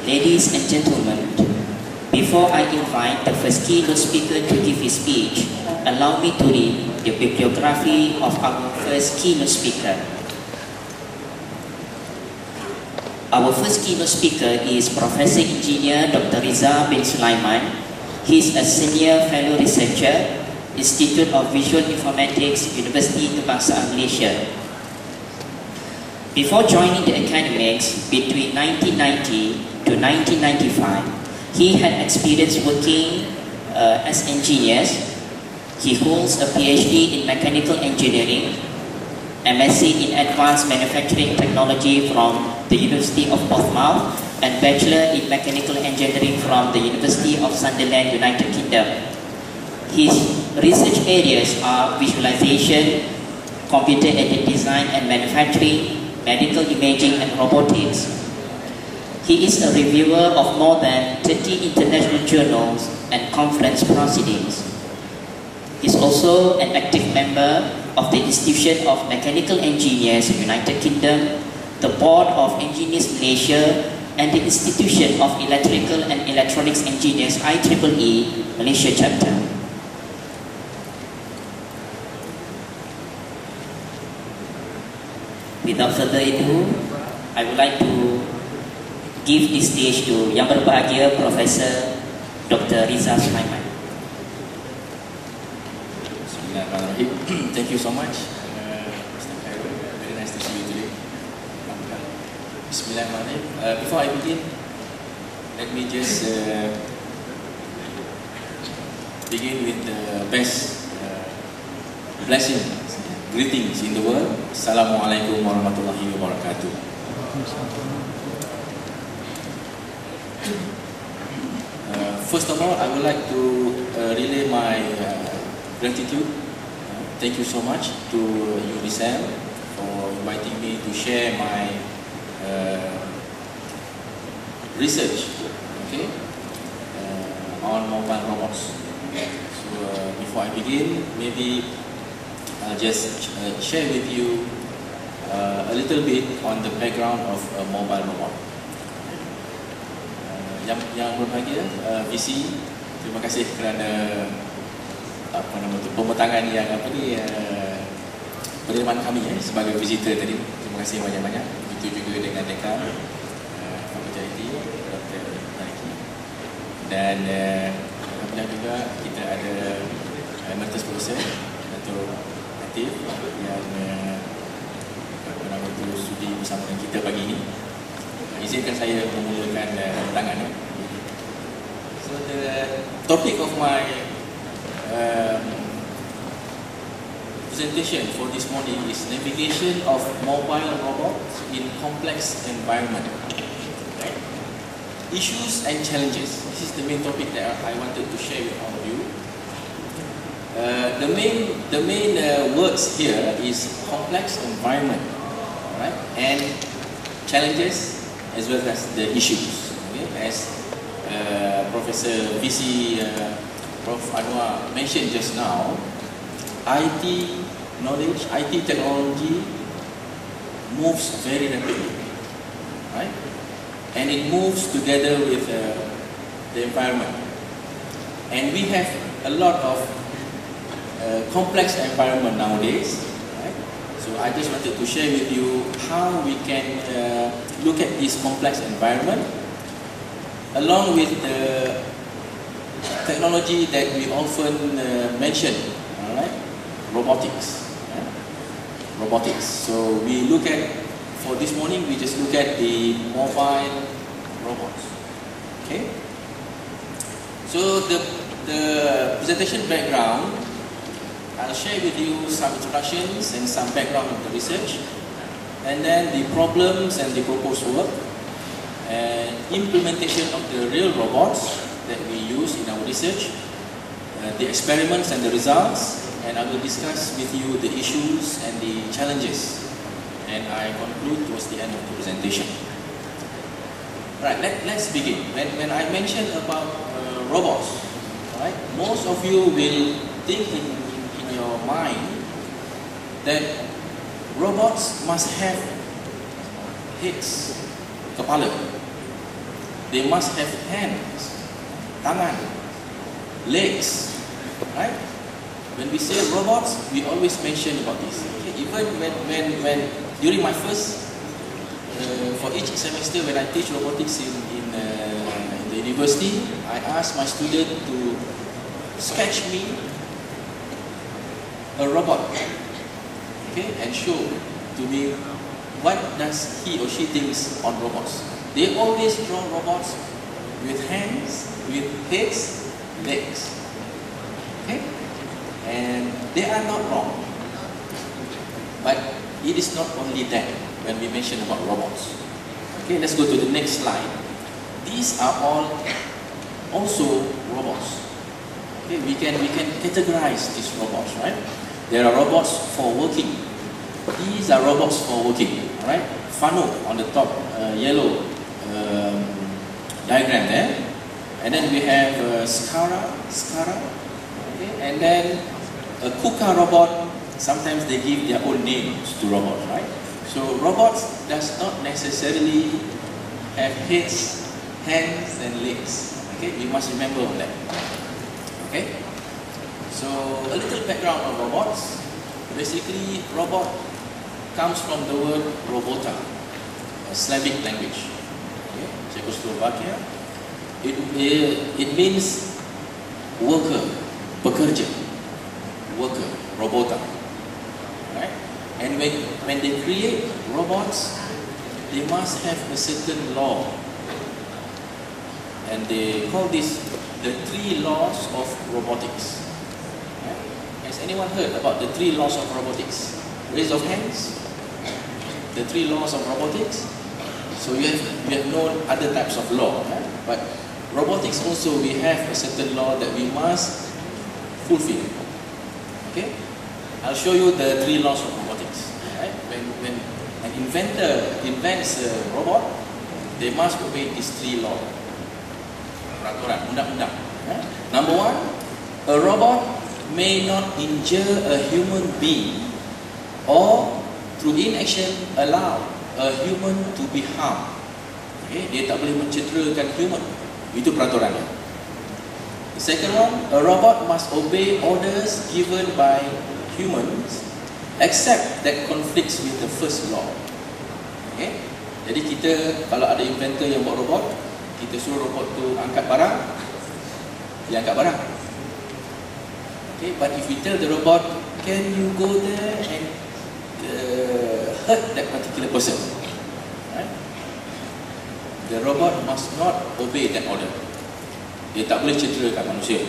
Ladies and gentlemen, before I invite the first keynote speaker to give his speech, allow me to read the bibliography of our first keynote speaker. Our first keynote speaker is Professor Engineer Dr. Riza bin Sulaiman. He is a senior fellow researcher, Institute of Visual Informatics, University Kebangsaan Malaysia. Before joining the academics between 1990 to 1995, he had experience working as engineers. He holds a PhD in Mechanical Engineering, MSc in Advanced Manufacturing Technology from the University of Portsmouth, and Bachelor in Mechanical Engineering from the University of Sunderland, United Kingdom. His research areas are visualization, computer-aided design and manufacturing, medical imaging and robotics. He is a reviewer of more than 30 international journals and conference proceedings. He is also an active member of the Institution of Mechanical Engineers, United Kingdom, the Board of Engineers Malaysia, and the Institution of Electrical and Electronics Engineers, IEEE, Malaysia chapter. Without further ado, I would like to give this stage to Yang Berbahagia Professor Dr. Riza Sulaiman. Bismillahirrahmanirrahim. Thank you so much, Mr. Khairul. Very nice to see you today. Bismillahirrahmanirrahim. Before I begin, let me just begin with the best blessing, greetings in the world. Assalamualaikum warahmatullahi wabarakatuh. First of all, I would like to relay my gratitude. Thank you so much to UNICEF for inviting me to share my research, okay, on mobile robots. So before I begin, maybe I'll just share with you a little bit on the background of a mobile robot. Yang berbahagia, VC, terima kasih kerana pembentangan yang penerimaan kami sebagai visitor tadi. Terima kasih banyak-banyak. Begitu juga dengan Dekan Fakultas IT, Dr. Nariki. Dan alhamdulillah juga kita ada Emeritus Profesor Dato' Latif yang sudi bersama dengan kita pagi ini. Izinkan saya memulakan pembentangan. So the topic of my presentation for this morning is navigation of mobile robots in complex environment. Right? Issues and challenges. This is the main topic that I wanted to share with all of you. The main words here is complex environment, right? And challenges as well as the issues. Okay? As Professor VC Prof. Anwar mentioned just now, IT knowledge, IT technology moves very rapidly, right? And it moves together with the environment. And we have a lot of complex environment nowadays, right? So I just wanted to share with you how we can look at this complex environment along with the technology that we often mention, all right? Robotics. Yeah? Robotics. So we look at, for this morning, we just look at the mobile robots. Okay? So the presentation background, I'll share with you some introductions and some background of the research, and then the problems and the proposed work, and implementation of the real robots that we use in our research, the experiments and the results, and I will discuss with you the issues and the challenges, and I conclude towards the end of the presentation. Right, let's begin. When I mention about robots, right, most of you will think in your mind that robots must have heads, kepala, they must have hands, tangan, legs, right? When we say robots, we always mention about this. Okay? Even when during my first, for each semester when I teach robotics in the university, I ask my student to sketch me a robot, okay, and show to me what does he or she thinks on robots. They always draw robots with hands, with heads, legs, okay, and they are not wrong. But it is not only that when we mention about robots. Okay, let's go to the next slide. These are all also robots. Okay, we can categorize these robots, right? There are robots for working. These are robots for working, alright? Fanuc on the top, yellow diagram there. And then we have Skara, okay? And then a KUKA robot. Sometimes they give their own names to robots, right? So robots does not necessarily have heads, hands and legs. Okay, we must remember on that. Okay, so a little background on robots. Basically, robot comes from the word robota, a Slavic language. Okay, Czechoslovakia. It means worker, pekerja, worker, robota. Right? And when they create robots, they must have a certain law. And they call this the 3 laws of robotics. Right? Has anyone heard about the 3 laws of robotics? Raise of hands. The 3 laws of robotics. So you have known other types of law, right? But robotics also we have a certain law that we must fulfill. Okay? I'll show you the 3 laws of robotics. Right? When an inventor invents a robot, they must obey these 3 laws. Peraturan, undang-undang. Number 1, a robot may not injure a human being or through inaction allow a human to be harmed. Okay? Dia tak boleh mencederakan human. Itu peraturannya. The second one, a robot must obey orders given by humans except that conflicts with the first law. Okay? Jadi kita kalau ada inventor yang buat robot, kita suruh robot tu angkat barang, dia angkat barang. Okay, but if we tell the robot, can you go there and hurt that particular person, right? The robot must not obey that order. Dia tak boleh cederakan manusia.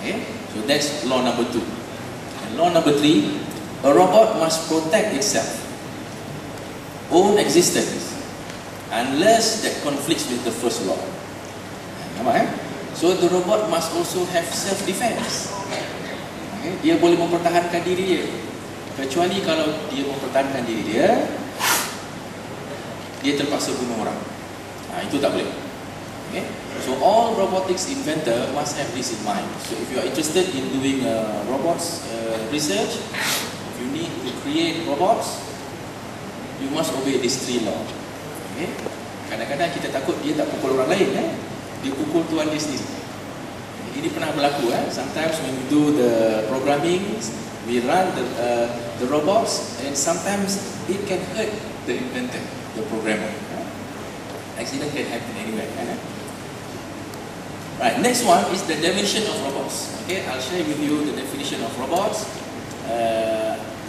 Okay, so that's law number 2. And law number 3, a robot must protect itself, own existence, unless that conflicts with the first law. Nampak, So the robot must also have self-defense. Okay? Dia boleh mempertahankan diri dia. Kecuali kalau dia mempertahankan diri dia, dia terpaksa bunuh orang. Itu tak boleh. Okay? So all robotics inventor must have this in mind. So if you are interested in doing robots research, if you need to create robots, you must obey these 3 laws. Okay? Kadang-kadang kita takut dia tak pukul orang lain, dia pukul tuan dia sendiri. Ini pernah berlaku. Sometimes when we do the programming, we run the robots, and sometimes it can hurt the inventor, the programmer. Accident can happen anywhere. Right. Next one is the definition of robots. Okay, I'll share with you the definition of robots.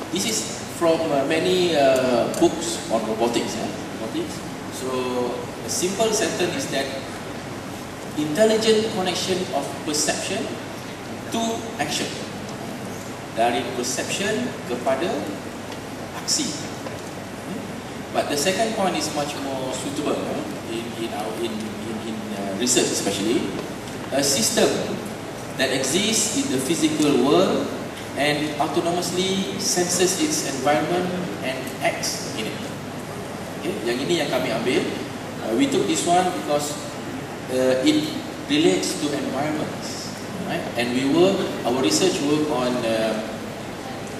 This is from many books on robotics. Robotics. So a simple sentence is that intelligent connection of perception to action. Dari perception kepada aksi. But the second point is much more suitable in research, especially a system that exists in the physical world and autonomously senses its environment and acts in it. Okay? Yang ini yang kami ambil. We took this one because it relates to environments, right? And our research work on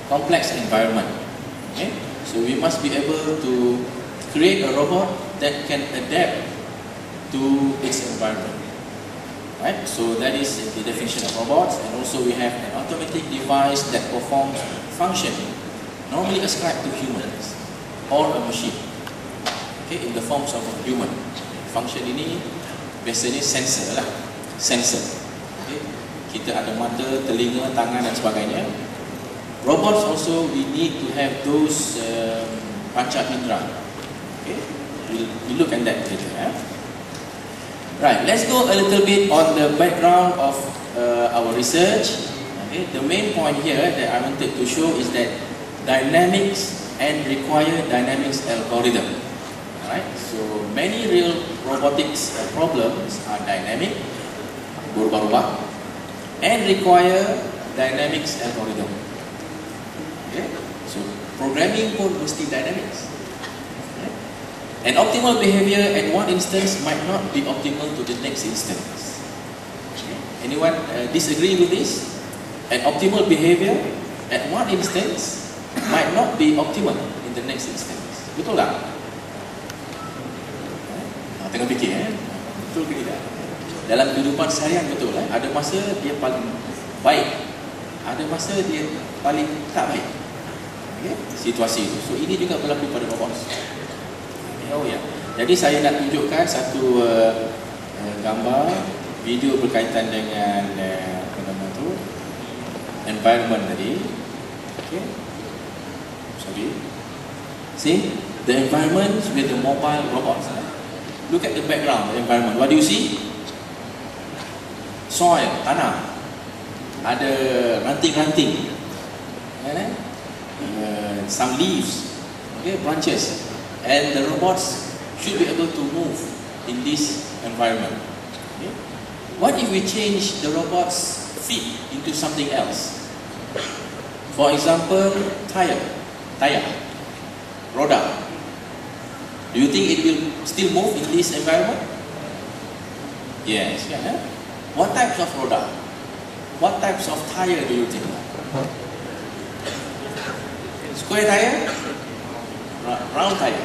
complex environment. Okay? So we must be able to create a robot that can adapt to its environment. Right? So that is the definition of robots, and also we have an automatic device that performs function normally ascribed to humans or a machine. Okay, in the forms of a human. Function ini biasanya sensor lah, sensor. Okay. Kita ada mata, telinga, tangan dan sebagainya. Robots also we need to have those panca indera. Okay, we'll look at that later. Right, let's go a little bit on the background of our research. Okay, the main point here that I wanted to show is that dynamics and require dynamics algorithm. Right, so many real robotics problems are dynamic, berubah-ubah, and require dynamics algorithm. Okay, so programming pun mesti dynamics. An optimal behavior at one instance might not be optimal to the next instance. Okay. Anyone disagree with this? An optimal behavior at one instance might not be optimal in the next instance. Betul tak? Tengah fikir, betul ke tidak? Dalam kehidupan seharian betul. Ada masa dia paling baik, ada masa dia paling tak baik. Okay. Situasi itu. So ini juga berlaku pada robot. Oh ya. Jadi saya nak tunjukkan satu gambar video berkaitan dengan apa nama tu, environment tadi. Okay. Sorry. See the environment with the mobile robots. Look at the background, the environment. What do you see? Soil, tanah. Ada ranting-ranting. Some leaves. Okay, branches. And the robots should be able to move in this environment. Okay. What if we change the robots' feet into something else? For example, tire, roda. Do you think it will still move in this environment? Yes. Yeah. What types of roda? What types of tire do you think? Square tire? Round tire.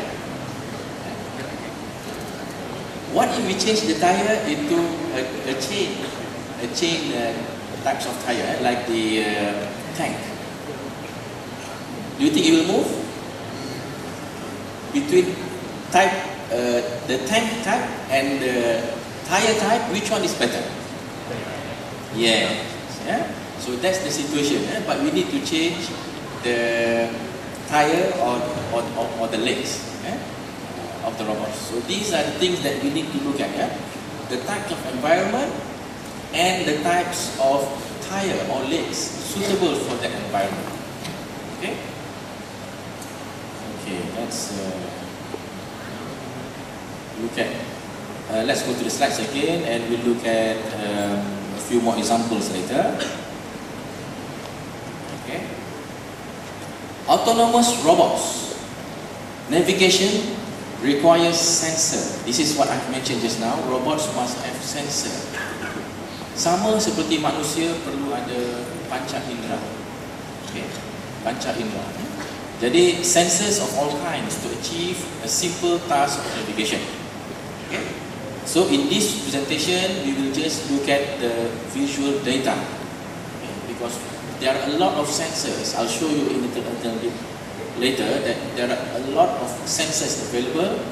What if we change the tire into a chain types of tire, like the tank? Do you think it will move? Between the tank type and the tire type, which one is better? Yes. Yeah. So that's the situation. But we need to change the tire or the legs of the robots. So these are the things that we need to look at. The types of environment and the types of tire or legs suitable for that environment. Okay. Okay. Let's look at. Let's go to the slides again, and we'll look at a few more examples later. Okay. Autonomous robots. Navigation requires sensor. This is what I've mentioned just now. Robots must have sensor. Sama seperti manusia perlu ada panca indera. Okay. Panca indera. Jadi sensors of all kinds to achieve a simple task of navigation. Okay. So in this presentation, we will just look at the visual data. Okay. Because there are a lot of sensors. I'll show you in a little bit later that there are a lot of sensors available,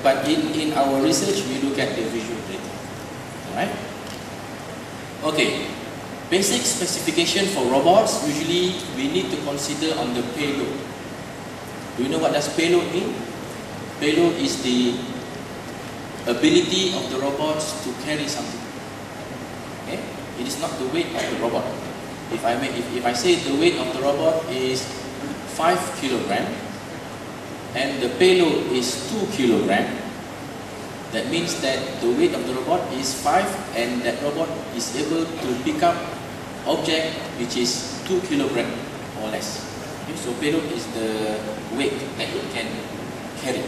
but in our research we look at the visual data. Alright? Okay. Basic specification for robots, usually we need to consider on the payload. Do you know what does payload mean? Payload is the ability of the robots to carry something. Okay? It is not the weight of the robot. If I say the weight of the robot is 5 kilogram and the payload is 2 kilogram, that means that the weight of the robot is 5 and that robot is able to pick up object which is 2 kilogram or less. Okay, so payload is the weight that it can carry.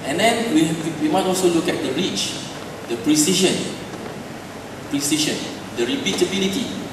And then we must also look at the reach, the precision, the repeatability.